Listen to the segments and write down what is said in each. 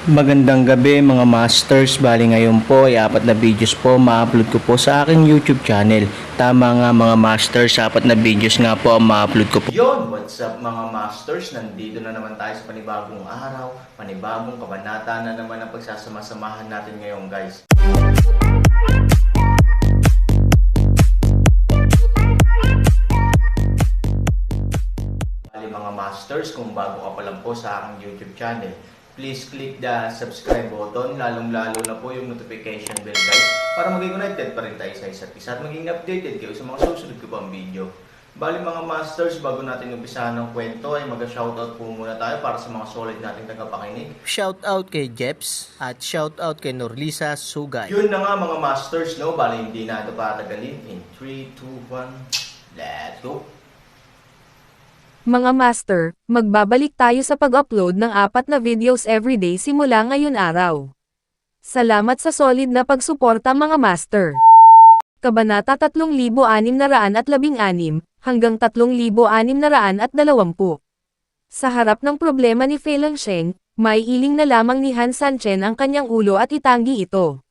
Magandang gabi mga masters, bali ngayon po ay 4 na videos po ma-upload ko po sa aking YouTube channel. Tama nga mga masters, 4 na videos nga po ang ma-upload ko po. Yon, what's up mga masters, nandito na naman tayo sa panibagong araw, panibagong kabanata na naman ang pagsasama-samahan natin ngayon guys. Bali mga masters, kung bago ka pa lang po sa aking YouTube channel, please click the subscribe button, lalong-lalo na po yung notification bell guys, para maging connected pa rin tayo sa isa't isa at maging updated kayo sa mga susunod ko pang video. Bali mga masters, bago natin umpisahan ng kwento ay mag-shoutout po muna tayo para sa mga solid nating tagapakinig. Shoutout kay Jeps at shoutout kay Norlisa Sugay. Yun na nga mga masters, no? Bali hindi na ito patagalin. In 3, 2, 1, let's go! Mga master, magbabalik tayo sa pag-upload ng 4 na videos everyday simula ngayon araw. Salamat sa solid na pagsuporta mga master. Kabanata 3616 hanggang 3620. Sa harap ng problema ni Fei Lengsheng, may iling na lamang ni Han Sanchen ang kanyang ulo at itanggi ito.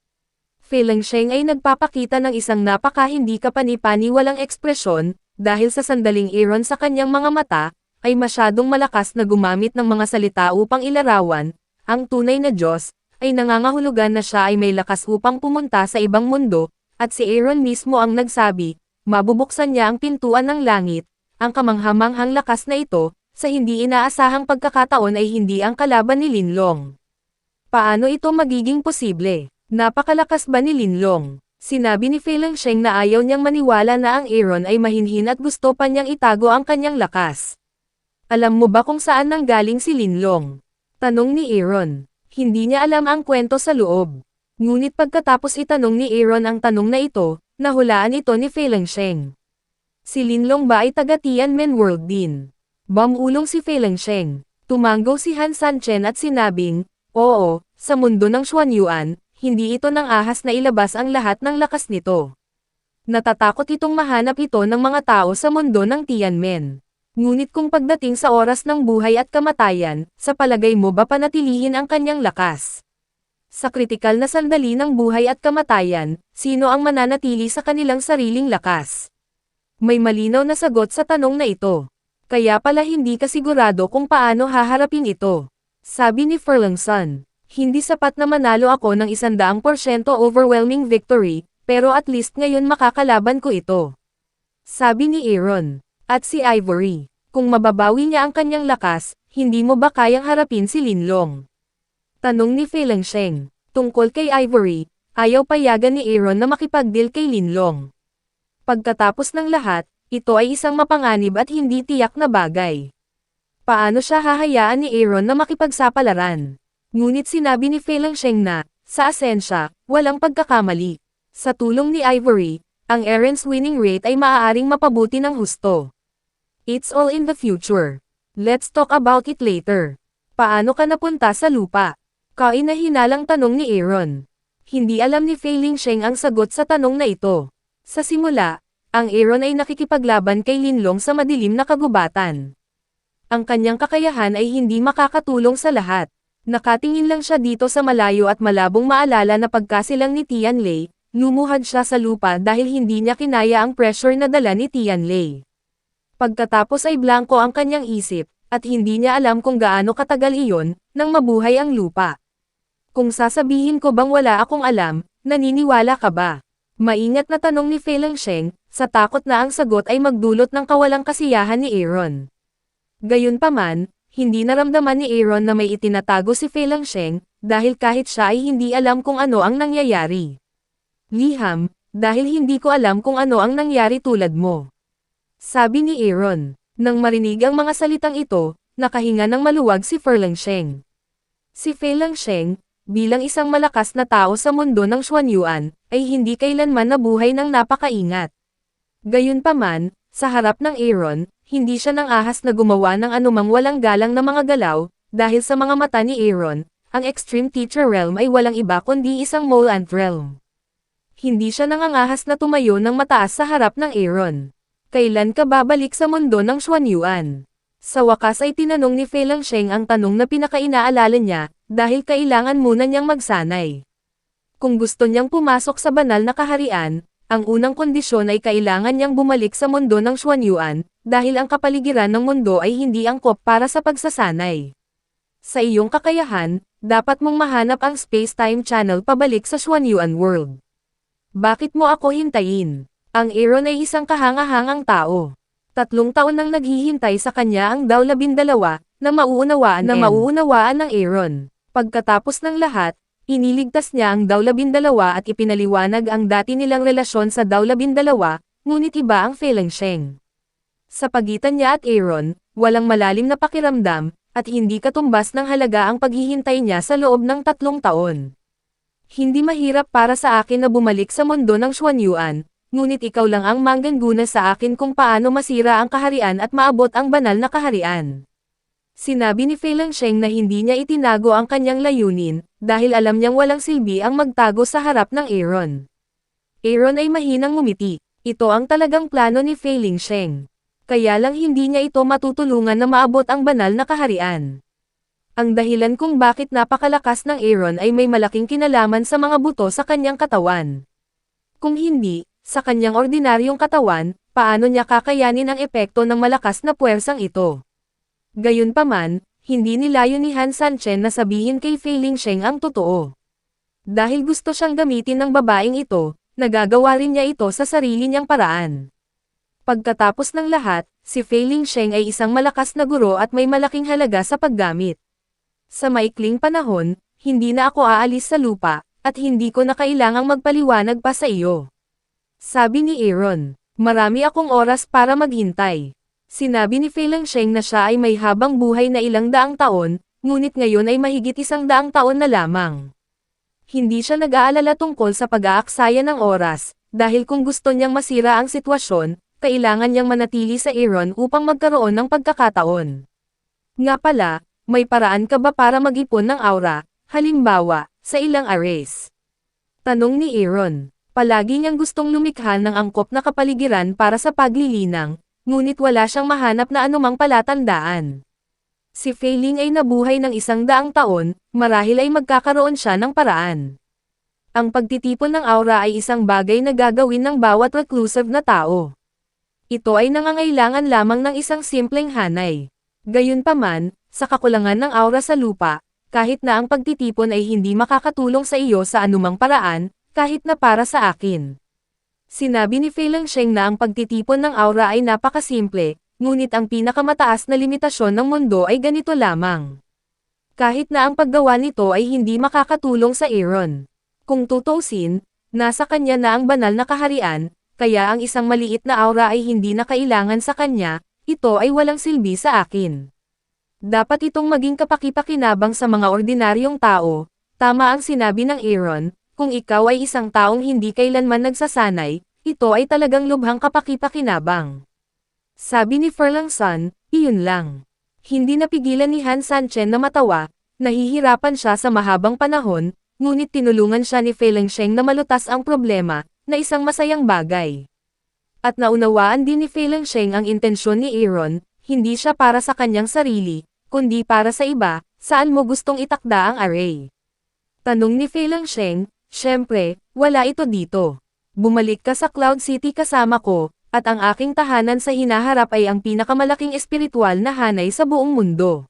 Fei Lengsheng ay nagpapakita ng isang napaka-hindi kapani-paniwalang ekspresyon, dahil sa sandaling iron sa kanyang mga mata, ay masyadong malakas na gumamit ng mga salita upang ilarawan, ang tunay na Diyos, ay nangangahulugan na siya ay may lakas upang pumunta sa ibang mundo, at si Aaron mismo ang nagsabi, mabubuksan niya ang pintuan ng langit, ang kamanghamanghang lakas na ito, sa hindi inaasahang pagkakataon ay hindi ang kalaban ni Linlong. Paano ito magiging posible? Napakalakas ba ni Linlong? Sinabi ni Fei Lengsheng na ayaw niyang maniwala na ang Aaron ay mahinhin at gusto pa niyang itago ang kanyang lakas. Alam mo ba kung saan nanggaling si Linlong? Tanong ni Aaron. Hindi niya alam ang kwento sa loob. Ngunit pagkatapos itanong ni Aaron ang tanong na ito, nahulaan ito ni Fei Lengsheng. Si Linlong ba ay taga Tianmen World din? Bumulong si Fei Lengsheng. Tumanggo si Han Sanchen at sinabing, oo, sa mundo ng Xuanyuan, hindi ito nang ahas na ilabas ang lahat ng lakas nito. Natatakot itong mahanap ito ng mga tao sa mundo ng Tianmen. Ngunit kung pagdating sa oras ng buhay at kamatayan, sa palagay mo ba panatilihin ang kanyang lakas? Sa kritikal na sandali ng buhay at kamatayan, sino ang mananatili sa kanilang sariling lakas? May malinaw na sagot sa tanong na ito. Kaya pala hindi ka sigurado kung paano haharapin ito. Sabi ni Ferlengson. Hindi sapat na manalo ako ng 100% overwhelming victory, pero at least ngayon makakalaban ko ito. Sabi ni Aaron. At si Ivory. Kung mababawi niya ang kanyang lakas, hindi mo ba kayang harapin si Linlong? Tanong ni Fei Lengsheng. Tungkol kay Ivory, ayaw payagan ni Aaron na makipagdeal kay Linlong. Pagkatapos ng lahat, ito ay isang mapanganib at hindi tiyak na bagay. Paano siya hahayaan ni Aaron na makipagsapalaran? Ngunit sinabi ni Fei Lengsheng na, sa asensya, walang pagkakamali. Sa tulong ni Ivory, ang Aaron's winning rate ay maaaring mapabuti ng husto. It's all in the future. Let's talk about it later. Paano ka napunta sa lupa? Kainahinalang tanong ni Aaron. Hindi alam ni Fei Lengsheng ang sagot sa tanong na ito. Sa simula, ang Aaron ay nakikipaglaban kay Linlong sa madilim na kagubatan. Ang kanyang kakayahan ay hindi makakatulong sa lahat. Nakatingin lang siya dito sa malayo at malabong maalala na pagkasilang ni Tianlei, lumuhad siya sa lupa dahil hindi niya kinaya ang pressure na dala ni Tianlei. Pagkatapos ay blanko ang kanyang isip, at hindi niya alam kung gaano katagal iyon, nang mabuhay ang lupa. Kung sasabihin ko bang wala akong alam, naniniwala ka ba? Maingat na tanong ni Fei Lengsheng, sa takot na ang sagot ay magdulot ng kawalang kasiyahan ni Aaron. Gayunpaman, hindi naramdaman ni Aaron na may itinatago si Fei Lengsheng, dahil kahit siya ay hindi alam kung ano ang nangyayari. Liham, dahil hindi ko alam kung ano ang nangyari tulad mo. Sabi ni Aaron. Nang marinig ang mga salitang ito, nakahinga ng maluwag si Fei Lengsheng. Si Fei Lengsheng, bilang isang malakas na tao sa mundo ng Xuanyuan, ay hindi kailanman nabuhay ng napakaingat. Gayunpaman, sa harap ng Aaron, hindi siya nang ahas na gumawa ng anumang walang galang na mga galaw, dahil sa mga mata ni Aaron, ang Extreme Teacher Realm ay walang iba kundi isang Mole Ant Realm. Hindi siya nangangahas na tumayo ng mataas sa harap ng Aaron. Kailan ka babalik sa mundo ng Xuanyuan? Sa wakas ay tinanong ni Fei Langsheng ang tanong na pinakainaalala niya, dahil kailangan muna niyang magsanay. Kung gusto niyang pumasok sa banal na kaharian, ang unang kondisyon ay kailangan niyang bumalik sa mundo ng Xuanyuan, dahil ang kapaligiran ng mundo ay hindi angkop para sa pagsasanay. Sa iyong kakayahan, dapat mong mahanap ang space-time channel pabalik sa Xuanyuan world. Bakit mo ako hintayin? Ang Aaron ay isang kahanga-hangang tao. 3 taon nang naghihintay sa kanya ang Dao 12 na mauunawaan ng Aaron. Pagkatapos ng lahat, iniligtas niya ang Dao 12 at ipinaliwanag ang dati nilang relasyon sa Dao 12, ngunit iba ang Fei Langsheng. Sa pagitan niya at Aaron, walang malalim na pakiramdam, at hindi katumbas ng halaga ang paghihintay niya sa loob ng 3 taon. Hindi mahirap para sa akin na bumalik sa mundo ng Xuanyuan, ngunit ikaw lang ang manggaguna sa akin kung paano masira ang kaharian at maabot ang banal na kaharian. Sinabi ni Fei Langsheng na hindi niya itinago ang kanyang layunin, dahil alam niyang walang silbi ang magtago sa harap ng Aaron. Aaron ay mahinang ngumiti. Ito ang talagang plano ni Fei Langsheng. Kaya lang hindi niya ito matutulungan na maabot ang banal na kaharian. Ang dahilan kung bakit napakalakas ng Aaron ay may malaking kinalaman sa mga buto sa kanyang katawan. Kung hindi, sa kanyang ordinaryong katawan, paano niya kakayanin ang epekto ng malakas na puwersang ito? Gayunpaman, hindi nilayo ni Han Sanchen na sabihin kay Fei Langsheng ang totoo. Dahil gusto siyang gamitin ng babaeng ito, nagagawa rin niya ito sa sarili niyang paraan. Pagkatapos ng lahat, si Fei Langsheng ay isang malakas na guro at may malaking halaga sa paggamit. Sa maikling panahon, hindi na ako aalis sa lupa, at hindi ko na kailangang magpaliwanag pa sa iyo. Sabi ni Aaron, marami akong oras para maghintay. Sinabi ni Fei Langsheng na siya ay may habang buhay na 200 taon, ngunit ngayon ay mahigit 100 taon na lamang. Hindi siya nag-aalala tungkol sa pag-aaksaya ng oras, dahil kung gusto niyang masira ang sitwasyon, kailangan niyang manatili sa Aaron upang magkaroon ng pagkakataon. Nga pala, may paraan ka ba para mag-ipon ng aura, halimbawa, sa ilang arrays? Tanong ni Aaron. Palagi niyang gustong lumikha ng angkop na kapaligiran para sa paglilinang, ngunit wala siyang mahanap na anumang palatandaan. Si Fei Ling ay nabuhay ng 100 taon, marahil ay magkakaroon siya ng paraan. Ang pagtitipon ng aura ay isang bagay na gagawin ng bawat reclusive na tao. Ito ay nangangailangan lamang ng isang simpleng hanay. Gayunpaman, sa kakulangan ng aura sa lupa, kahit na ang pagtitipon ay hindi makakatulong sa iyo sa anumang paraan, kahit na para sa akin. Sinabi ni Fei Langsheng na ang pagtitipon ng aura ay napakasimple, ngunit ang pinakamataas na limitasyon ng mundo ay ganito lamang. Kahit na ang paggawa nito ay hindi makakatulong sa Aaron. Kung tutuusin, nasa kanya na ang banal na kaharian, kaya ang isang maliit na aura ay hindi na kailangan sa kanya, ito ay walang silbi sa akin. Dapat itong maging kapaki-pakinabang sa mga ordinaryong tao. Tama ang sinabi ng Aaron, kung ikaw ay isang taong hindi kailanman nagsasanay, ito ay talagang lubhang kapaki-pakinabang. Sabi ni Furlong-san, iyon lang. Hindi napigilan ni Han Sanchen na matawa, nahihirapan siya sa mahabang panahon, ngunit tinulungan siya ni Fei Langsheng na malutas ang problema, na isang masayang bagay. At naunawaan din ni Fei Langsheng ang intensyon ni Aaron, hindi siya para sa kanyang sarili, kundi para sa iba. Saan mo gustong itakda ang array? Tanong ni Fei Langsheng. Siyempre, wala ito dito. Bumalik ka sa Cloud City kasama ko, at ang aking tahanan sa hinaharap ay ang pinakamalaking espiritual na hanay sa buong mundo.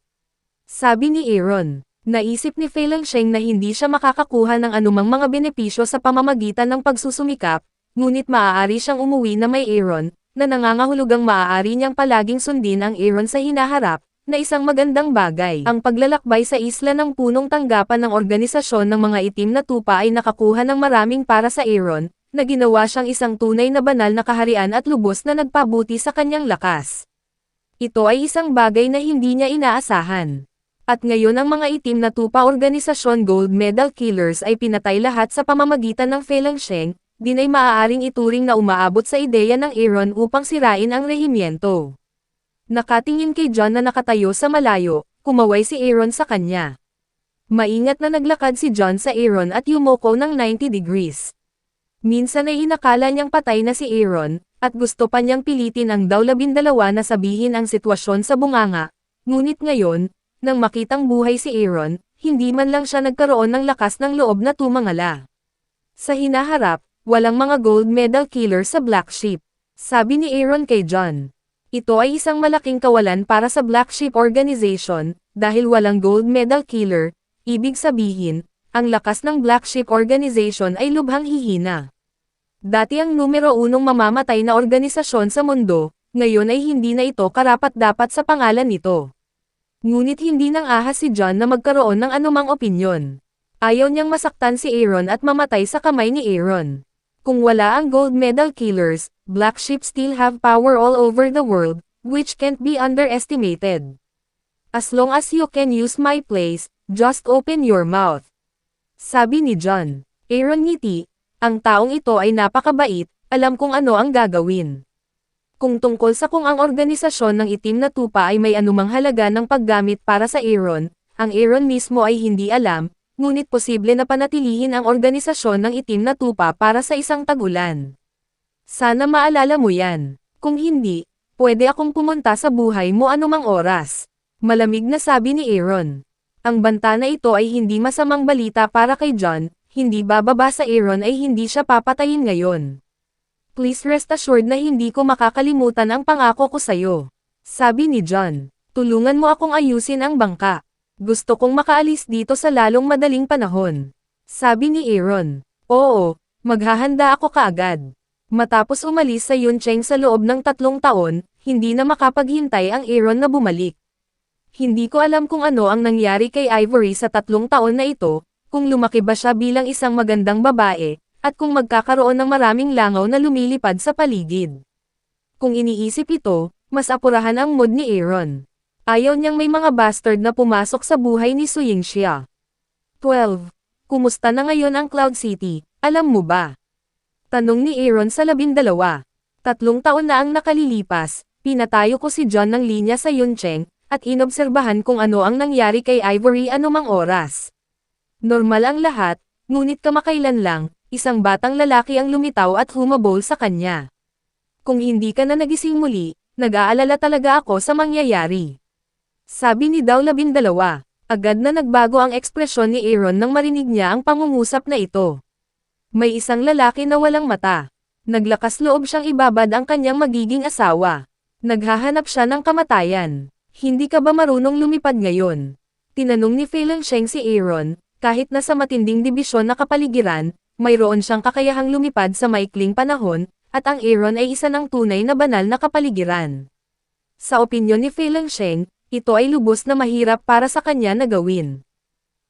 Sabi ni Aaron. Naisip ni Fei Langsheng na hindi siya makakakuha ng anumang mga benepisyo sa pamamagitan ng pagsusumikap, ngunit maaari siyang umuwi na may Aaron, na nangangahulugang maaari niyang palaging sundin ang Aaron sa hinaharap, na isang magandang bagay. Ang paglalakbay sa isla ng punong tanggapan ng organisasyon ng mga itim na tupa ay nakakuha ng maraming para sa Aaron, na ginawa siyang isang tunay na banal na kaharian at lubos na nagpabuti sa kanyang lakas. Ito ay isang bagay na hindi niya inaasahan. At ngayon ang mga itim na tupa organisasyon Gold Medal Killers ay pinatay lahat sa pamamagitan ng Fei Langsheng, din ay maaaring ituring na umaabot sa ideya ng Aaron upang sirain ang rehimyento. Nakatingin kay John na nakatayo sa malayo, kumaway si Aaron sa kanya. Maingat na naglakad si John sa Aaron at yumoko ng 90 degrees. Minsan ay inakala niyang patay na si Aaron, at gusto pa niyang pilitin ang daw 12 na sabihin ang sitwasyon sa bunganga. Ngunit ngayon, nang makitang buhay si Aaron, hindi man lang siya nagkaroon ng lakas ng loob na tumangala. Sa hinaharap, walang mga gold medal killer sa Black Sheep. Sabi ni Aaron kay John. Ito ay isang malaking kawalan para sa Black Sheep Organization, dahil walang gold medal killer, ibig sabihin, ang lakas ng Black Sheep Organization ay lubhang hihina. Dati ang numero 1 mamamatay na organisasyon sa mundo, ngayon ay hindi na ito karapat-dapat sa pangalan nito. Ngunit hindi nang ahas si John na magkaroon ng anumang opinyon. Ayaw niyang masaktan si Aaron at mamatay sa kamay ni Aaron. Kung wala ang gold medal killers, Black Sheep still have power all over the world, which can't be underestimated. As long as you can use my place, just open your mouth. Sabi ni John. Aaron ngiti. Ang taong ito ay napakabait, alam kung ano ang gagawin. Kung tungkol sa kung ang organisasyon ng itim na tupa ay may anumang halaga ng paggamit para sa Aaron, ang Aaron mismo ay hindi alam, ngunit posible na panatilihin ang organisasyon ng itim na tupa para sa isang tagulan. Sana maalala mo yan. Kung hindi, pwede akong pumunta sa buhay mo anumang oras. Malamig na sabi ni Aaron. Ang banta na ito ay hindi masamang balita para kay John. Hindi bababa sa Aaron ay hindi siya papatayin ngayon. Please rest assured na hindi ko makakalimutan ang pangako ko sa'yo. Sabi ni John. Tulungan mo akong ayusin ang bangka. Gusto kong makaalis dito sa lalong madaling panahon. Sabi ni Aaron. Oo, maghahanda ako kaagad. Matapos umalis sa Yuncheng sa loob ng 3 taon, hindi na makapaghintay ang Aaron na bumalik. Hindi ko alam kung ano ang nangyari kay Ivory sa 3 taon na ito, kung lumaki ba siya bilang isang magandang babae, at kung magkakaroon ng maraming langaw na lumilipad sa paligid. Kung iniisip ito, mas apurahan ang mood ni Aaron. Ayaw niyang may mga bastard na pumasok sa buhay ni Su Yingxia. 12. Kumusta na ngayon ang Cloud City, alam mo ba? Tanong ni Aaron sa 12. 3 taon na ang nakalilipas, pinatayo ko si John ng linya sa Yuncheng, at inobserbahan kung ano ang nangyari kay Ivory anumang oras. Normal ang lahat, ngunit kamakailan lang, isang batang lalaki ang lumitaw at humabol sa kanya. Kung hindi ka na nagising muli, nag-aalala talaga ako sa mangyayari. Sabi ni daw 12. Agad na nagbago ang ekspresyon ni Aaron nang marinig niya ang pangungusap na ito. May isang lalaki na walang mata. Naglakas loob siyang ibabad ang kanyang magiging asawa. Naghahanap siya ng kamatayan. Hindi ka ba marunong lumipad ngayon? Tinanong ni Feilong Sheng si Aaron. Kahit nasa matinding dibisyon na kapaligiran, mayroon siyang kakayahang lumipad sa maikling panahon, at ang Aaron ay isa ng tunay na banal na kapaligiran. Sa opinyon ni Feilong Sheng, ito ay lubos na mahirap para sa kanya na gawin.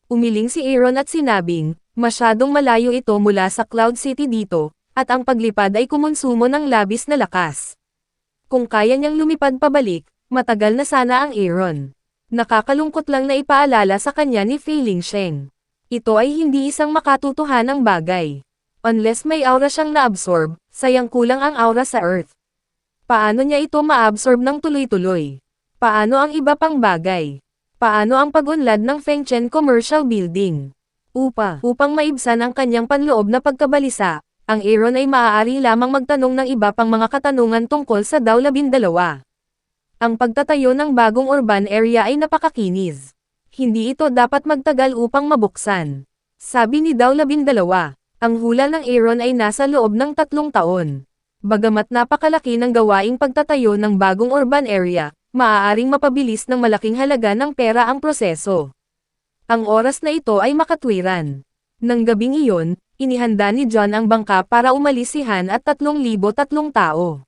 Umiling si Aaron at sinabing, masyadong malayo ito mula sa Cloud City dito, at ang paglipad ay kumonsumo ng labis na lakas. Kung kaya niyang lumipad pabalik, matagal na sana ang Aaron. Nakakalungkot lang na ipaalala sa kanya ni Feilong Sheng. Ito ay hindi isang makatutuhanang bagay. Unless may aura siyang na-absorb, sayang kulang ang aura sa Earth. Paano niya ito ma-absorb ng tuloy-tuloy? Paano ang iba pang bagay? Paano ang pag-unlad ng Fengchen Commercial Building? Upang maibsan ang kanyang panloob na pagkabalisa, ang Aaron ay maaari lamang magtanong ng iba pang mga katanungan tungkol sa daw 12. Ang pagtatayo ng bagong urban area ay napakakinis. Hindi ito dapat magtagal upang mabuksan. Sabi ni daw 12. Ang hula ng Aaron ay nasa loob ng 3 taon. Bagamat napakalaki ng gawaing pagtatayo ng bagong urban area, maaaring mapabilis ng malaking halaga ng pera ang proseso. Ang oras na ito ay makatwiran. Nang gabing iyon, inihanda ni John ang bangka para umalis si Han at 3,003 tao.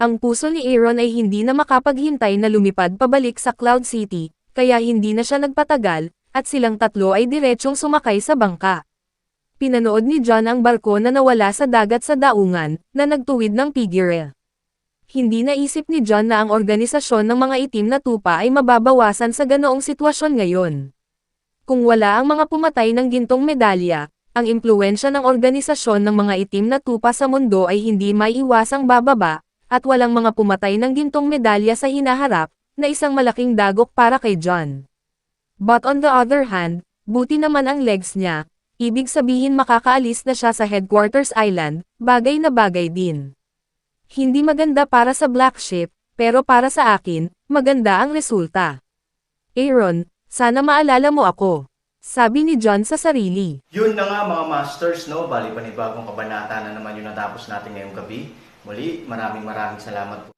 Ang puso ni Aaron ay hindi na makapaghintay na lumipad pabalik sa Cloud City, kaya hindi na siya nagpatagal, at silang 3 ay diretsyong sumakay sa bangka. Pinanood ni John ang barko na nawala sa dagat sa daungan, na nagtuwid ng Pigire. Hindi naisip ni John na ang organisasyon ng mga itim na tupa ay mababawasan sa ganoong sitwasyon ngayon. Kung wala ang mga pumatay ng gintong medalya, ang impluwensya ng organisasyon ng mga itim na tupa sa mundo ay hindi maiiwasang bababa, at walang mga pumatay ng gintong medalya sa hinaharap, na isang malaking dagok para kay John. But on the other hand, buti naman ang legs niya, Ibig sabihin makakaalis na siya sa Headquarters Island, bagay na bagay din. Hindi maganda para sa Black Ship, pero para sa akin, maganda ang resulta. Aaron, sana maalala mo ako. Sabi ni John sa sarili. Yun na nga mga masters, no? Bali panibagong kabanata na naman yung natapos natin ngayong gabi. Muli, maraming salamat po